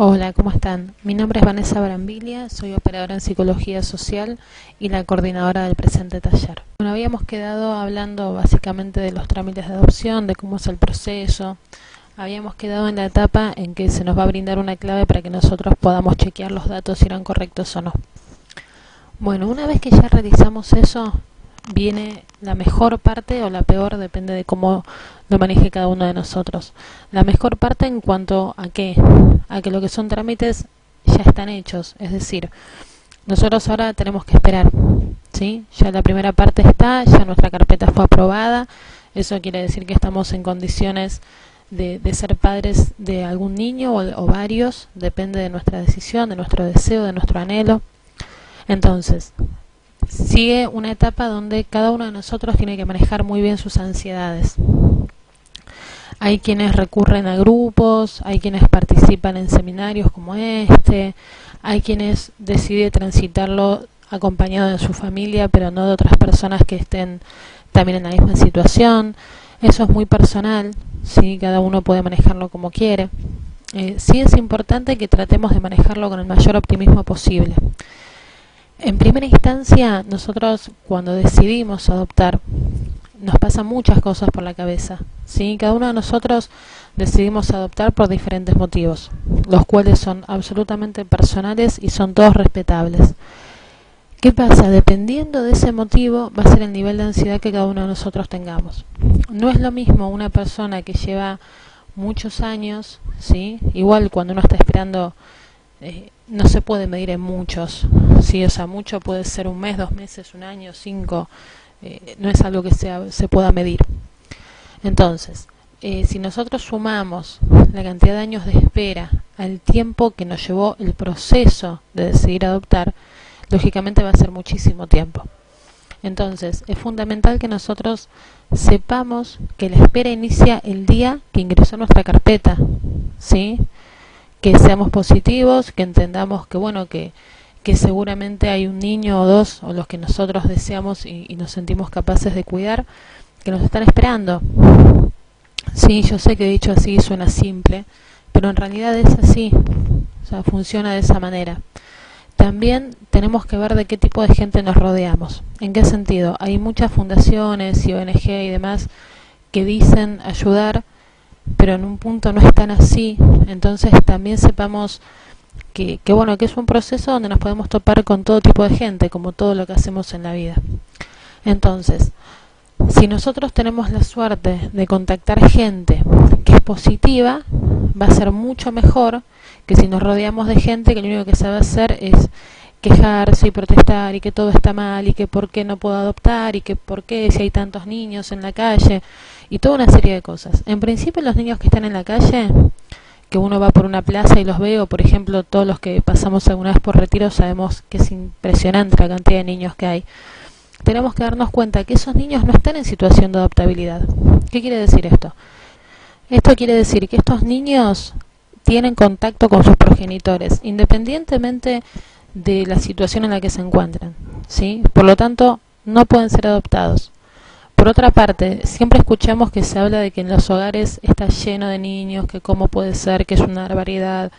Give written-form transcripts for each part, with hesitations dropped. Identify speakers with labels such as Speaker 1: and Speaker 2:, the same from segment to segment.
Speaker 1: Hola, ¿cómo están? Mi nombre es Vanessa Brambilia, soy operadora en Psicología Social y la coordinadora del presente taller. Bueno, habíamos quedado hablando básicamente de los trámites de adopción, de cómo es el proceso. Habíamos quedado en la etapa en que se nos va a brindar una clave para que nosotros podamos chequear los datos si eran correctos o no. Bueno, una vez que ya realizamos eso, viene la mejor parte o la peor, depende de cómo lo maneje cada uno de nosotros. La mejor parte en cuanto a qué, a que lo que son trámites ya están hechos, es decir, nosotros ahora tenemos que esperar, ¿sí? Ya la primera parte está, ya nuestra carpeta fue aprobada, eso quiere decir que estamos en condiciones de ser padres de algún niño o varios, depende de nuestra decisión, de nuestro deseo, de nuestro anhelo. Entonces, sigue una etapa donde cada uno de nosotros tiene que manejar muy bien sus ansiedades. Hay quienes recurren a grupos, hay quienes participan en seminarios como este, hay quienes deciden transitarlo acompañado de su familia, pero no de otras personas que estén también en la misma situación. Eso es muy personal, ¿sí? Cada uno puede manejarlo como quiere. Sí es importante que tratemos de manejarlo con el mayor optimismo posible. En primera instancia, nosotros cuando decidimos adoptar, nos pasan muchas cosas por la cabeza, ¿sí? Cada uno de nosotros decidimos adoptar por diferentes motivos, los cuales son absolutamente personales y son todos respetables. ¿Qué pasa? Dependiendo de ese motivo va a ser el nivel de ansiedad que cada uno de nosotros tengamos. No es lo mismo una persona que lleva muchos años, ¿sí? Igual cuando uno está esperando, no se puede medir en muchos, ¿sí? O sea, mucho puede ser un mes, 2 meses, un año, 5, no es algo que se pueda medir. Entonces, si nosotros sumamos la cantidad de años de espera al tiempo que nos llevó el proceso de decidir adoptar, lógicamente va a ser muchísimo tiempo. Entonces, es fundamental que nosotros sepamos que la espera inicia el día que ingresó nuestra carpeta, ¿sí? Que seamos positivos, que entendamos que bueno, que seguramente hay un niño o dos, o los que nosotros deseamos y nos sentimos capaces de cuidar, que nos están esperando. Sí, yo sé que dicho así suena simple, pero en realidad es así, o sea, funciona de esa manera. También tenemos que ver de qué tipo de gente nos rodeamos. ¿En qué sentido? Hay muchas fundaciones y ONG y demás que dicen ayudar, pero en un punto no es tan así. Entonces también sepamos que bueno, que es un proceso donde nos podemos topar con todo tipo de gente, como todo lo que hacemos en la vida. Entonces, si nosotros tenemos la suerte de contactar gente que es positiva, va a ser mucho mejor que si nos rodeamos de gente que lo único que sabe hacer es quejarse y protestar y que todo está mal y que por qué no puedo adoptar y que por qué si hay tantos niños en la calle y toda una serie de cosas. En principio los niños que están en la calle, que uno va por una plaza y los ve, o por ejemplo todos los que pasamos alguna vez por Retiro sabemos que es impresionante la cantidad de niños que hay. Tenemos que darnos cuenta que esos niños no están en situación de adoptabilidad. ¿Qué quiere decir esto? Esto quiere decir que estos niños tienen contacto con sus progenitores, independientemente de la situación en la que se encuentran, ¿sí? Por lo tanto, no pueden ser adoptados. Por otra parte, siempre escuchamos que se habla de que en los hogares está lleno de niños, que cómo puede ser, que es una barbaridad.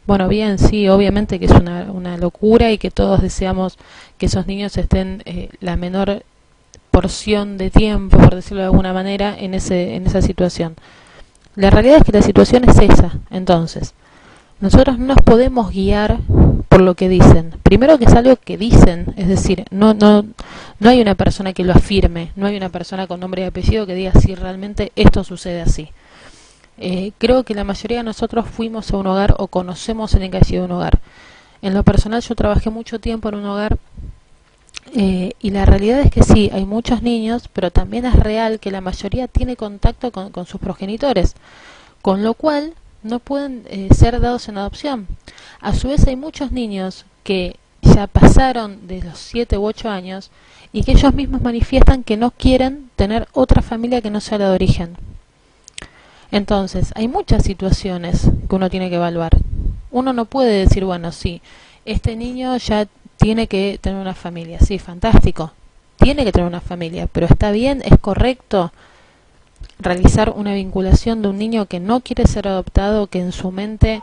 Speaker 1: Bueno, bien, sí, obviamente que es una locura y que todos deseamos que esos niños estén la menor porción de tiempo, por decirlo de alguna manera, en esa situación. La realidad es que la situación es esa. Entonces, nosotros no nos podemos guiar por lo que dicen. Primero que es algo que dicen, es decir, no hay una persona que lo afirme, no hay una persona con nombre y apellido que diga si realmente esto sucede así. Creo que la mayoría de nosotros fuimos a un hogar o conocemos a alguien que ha sido un hogar. En lo personal yo trabajé mucho tiempo en un hogar y la realidad es que sí, hay muchos niños, pero también es real que la mayoría tiene contacto con sus progenitores, con lo cual no pueden ser dados en adopción. A su vez hay muchos niños que ya pasaron de los 7 u 8 años y que ellos mismos manifiestan que no quieren tener otra familia que no sea la de origen. Entonces, hay muchas situaciones que uno tiene que evaluar. Uno no puede decir, bueno, sí, este niño ya tiene que tener una familia. Sí, fantástico, tiene que tener una familia, pero está bien, es correcto realizar una vinculación de un niño que no quiere ser adoptado, que en su mente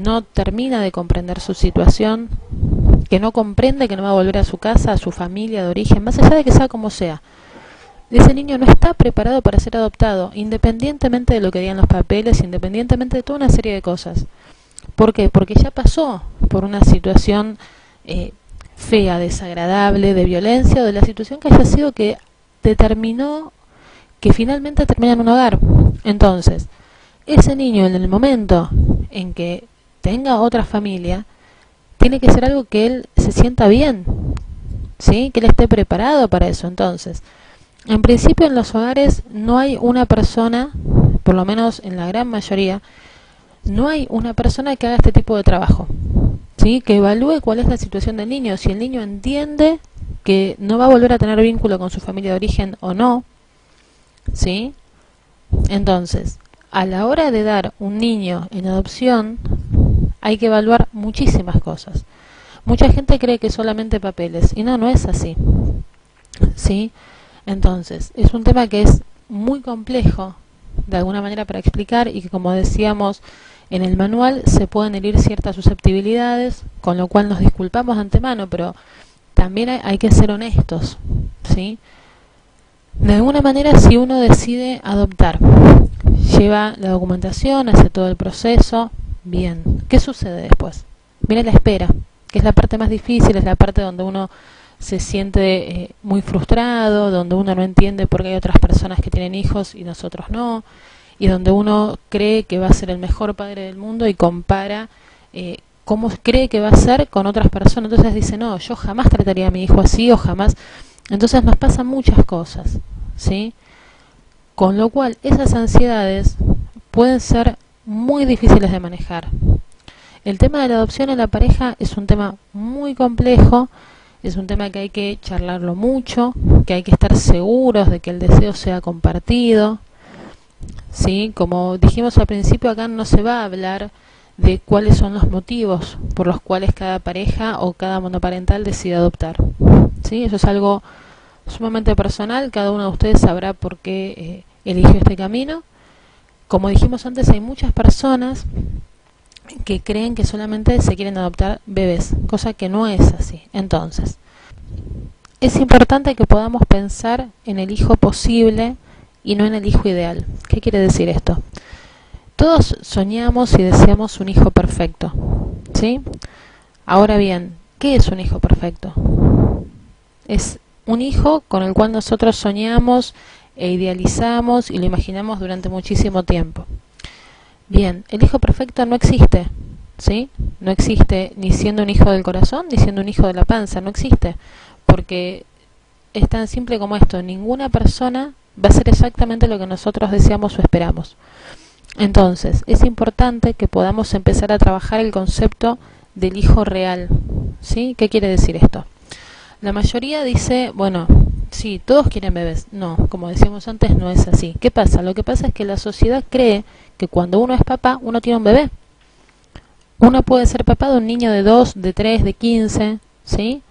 Speaker 1: no termina de comprender su situación, que no comprende que no va a volver a su casa, a su familia de origen, más allá de que sea como sea. Ese niño no está preparado para ser adoptado, independientemente de lo que digan los papeles, independientemente de toda una serie de cosas. ¿Por qué? Porque ya pasó por una situación fea, desagradable, de violencia, o de la situación que haya sido que determinó que finalmente termina en un hogar. Entonces, ese niño en el momento en que tenga otra familia, tiene que ser algo que él se sienta bien, ¿sí? Que él esté preparado para eso. Entonces, en principio en los hogares no hay una persona, por lo menos en la gran mayoría, no hay una persona que haga este tipo de trabajo, ¿sí? Que evalúe cuál es la situación del niño, si el niño entiende que no va a volver a tener vínculo con su familia de origen o no, ¿sí? Entonces, a la hora de dar un niño en adopción, hay que evaluar muchísimas cosas. Mucha gente cree que solamente papeles, y no, no es así, ¿sí? Entonces, es un tema que es muy complejo, de alguna manera, para explicar, y que, como decíamos en el manual, se pueden herir ciertas susceptibilidades, con lo cual nos disculpamos de antemano, pero también hay que ser honestos, ¿sí? De alguna manera, si uno decide adoptar, lleva la documentación, hace todo el proceso, bien. ¿Qué sucede después? Viene la espera, que es la parte más difícil, es la parte donde uno se siente muy frustrado, donde uno no entiende por qué hay otras personas que tienen hijos y nosotros no, y donde uno cree que va a ser el mejor padre del mundo y compara cómo cree que va a ser con otras personas. Entonces dice, no, yo jamás trataría a mi hijo así o jamás. Entonces nos pasan muchas cosas, ¿sí? Con lo cual esas ansiedades pueden ser muy difíciles de manejar. El tema de la adopción en la pareja es un tema muy complejo, es un tema que hay que charlarlo mucho, que hay que estar seguros de que el deseo sea compartido, ¿sí? Como dijimos al principio, acá no se va a hablar de cuáles son los motivos por los cuales cada pareja o cada monoparental decide adoptar, ¿sí? Eso es algo sumamente personal, cada uno de ustedes sabrá por qué eligió este camino. Como dijimos antes, hay muchas personas que creen que solamente se quieren adoptar bebés, cosa que no es así. Entonces, es importante que podamos pensar en el hijo posible y no en el hijo ideal. ¿Qué quiere decir esto? Todos soñamos y deseamos un hijo perfecto, ¿sí? Ahora bien, ¿qué es un hijo perfecto? Es un hijo con el cual nosotros soñamos e idealizamos y lo imaginamos durante muchísimo tiempo. Bien, el hijo perfecto no existe, ¿sí? No existe ni siendo un hijo del corazón ni siendo un hijo de la panza, no existe, porque es tan simple como esto, ninguna persona va a ser exactamente lo que nosotros deseamos o esperamos. Entonces, es importante que podamos empezar a trabajar el concepto del hijo real, ¿sí? ¿Qué quiere decir esto? La mayoría dice, bueno, sí, todos quieren bebés. No, como decíamos antes, no es así. ¿Qué pasa? Lo que pasa es que la sociedad cree que cuando uno es papá, uno tiene un bebé. Uno puede ser papá de un niño de 2, de 3, de 15, ¿sí?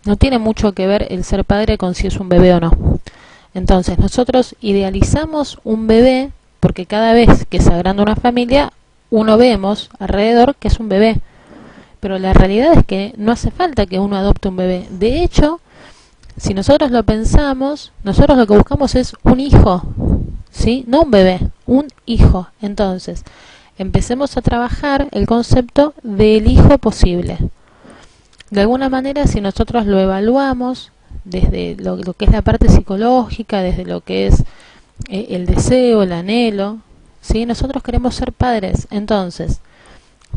Speaker 1: No tiene mucho que ver el ser padre con si es un bebé o no. Entonces, nosotros idealizamos un bebé porque cada vez que se agranda una familia, uno vemos alrededor que es un bebé. Pero la realidad es que no hace falta que uno adopte un bebé. De hecho, si nosotros lo pensamos, nosotros lo que buscamos es un hijo, ¿sí? No un bebé, un hijo. Entonces, empecemos a trabajar el concepto del hijo posible. De alguna manera, si nosotros lo evaluamos desde lo que es la parte psicológica, desde lo que es el deseo, el anhelo, ¿sí? Nosotros queremos ser padres. Entonces,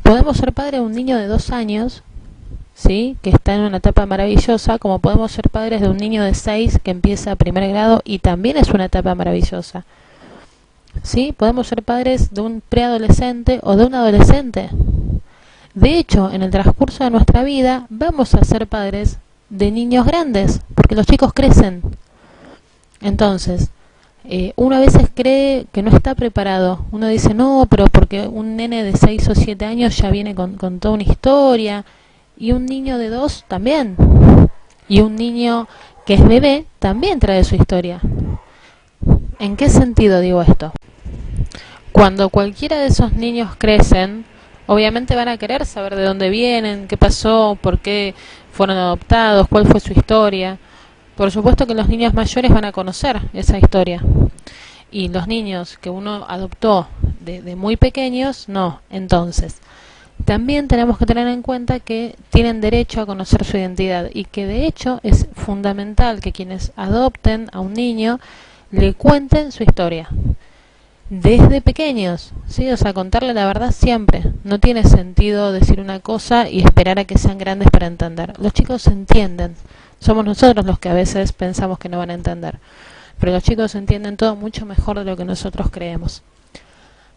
Speaker 1: podemos ser padres de un niño de 2 años, ¿sí? Que está en una etapa maravillosa, como podemos ser padres de un niño de 6 que empieza a primer grado y también es una etapa maravillosa, ¿sí? Podemos ser padres de un preadolescente o de un adolescente. De hecho, en el transcurso de nuestra vida vamos a ser padres de niños grandes, porque los chicos crecen. Entonces, uno a veces cree que no está preparado. Uno dice, no, pero porque un nene de 6 o 7 años ya viene con toda una historia, y un niño de 2 también, y un niño que es bebé también trae su historia. ¿En qué sentido digo esto? Cuando cualquiera de esos niños crecen, Obviamente van a querer saber de dónde vienen, qué pasó, por qué fueron adoptados, cuál fue su historia. Por supuesto que los niños mayores van a conocer esa historia. Y los niños que uno adoptó de muy pequeños, no. Entonces, también tenemos que tener en cuenta que tienen derecho a conocer su identidad y que de hecho es fundamental que quienes adopten a un niño le cuenten su historia. Desde pequeños, ¿sí? O sea, contarle la verdad siempre. No tiene sentido decir una cosa y esperar a que sean grandes para entender. Los chicos entienden. Somos nosotros los que a veces pensamos que no van a entender. Pero los chicos entienden todo mucho mejor de lo que nosotros creemos.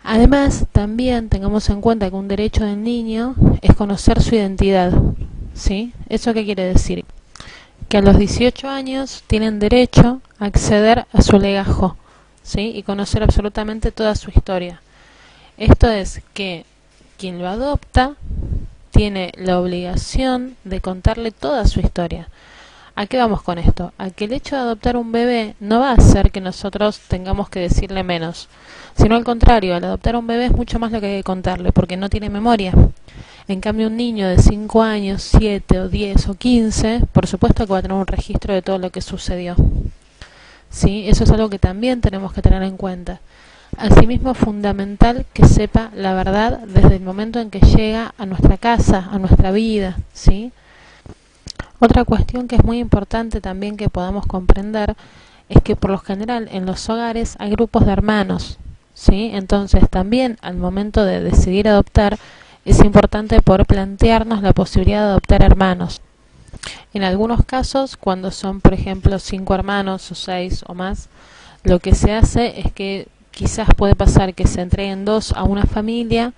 Speaker 1: Además, también tengamos en cuenta que un derecho del niño es conocer su identidad, ¿sí? ¿Eso qué quiere decir? Que a los 18 años tienen derecho a acceder a su legajo, ¿sí? Y conocer absolutamente toda su historia. Esto es que quien lo adopta tiene la obligación de contarle toda su historia. ¿A qué vamos con esto? A que el hecho de adoptar un bebé no va a hacer que nosotros tengamos que decirle menos, sino al contrario, al adoptar un bebé es mucho más lo que hay que contarle, porque no tiene memoria. En cambio, un niño de 5 años, 7 o 10 o 15, por supuesto que va a tener un registro de todo lo que sucedió. ¿Sí? Eso es algo que también tenemos que tener en cuenta. Asimismo, es fundamental que sepa la verdad desde el momento en que llega a nuestra casa, a nuestra vida, ¿sí? Otra cuestión que es muy importante también que podamos comprender es que por lo general en los hogares hay grupos de hermanos, ¿sí? Entonces también al momento de decidir adoptar es importante poder plantearnos la posibilidad de adoptar hermanos. En algunos casos, cuando son por ejemplo 5 hermanos o 6 o más, lo que se hace es que quizás puede pasar que se entreguen 2 a una familia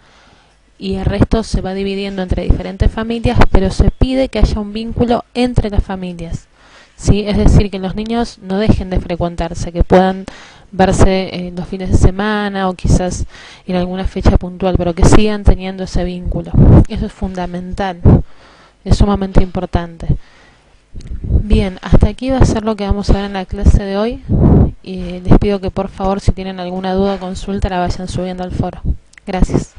Speaker 1: y el resto se va dividiendo entre diferentes familias, pero se pide que haya un vínculo entre las familias, ¿sí? Es decir, que los niños no dejen de frecuentarse, que puedan verse los fines de semana o quizás en alguna fecha puntual, pero que sigan teniendo ese vínculo. Eso es fundamental, es sumamente importante. Bien, hasta aquí va a ser lo que vamos a ver en la clase de hoy y les pido que por favor si tienen alguna duda o consulta la vayan subiendo al foro. Gracias.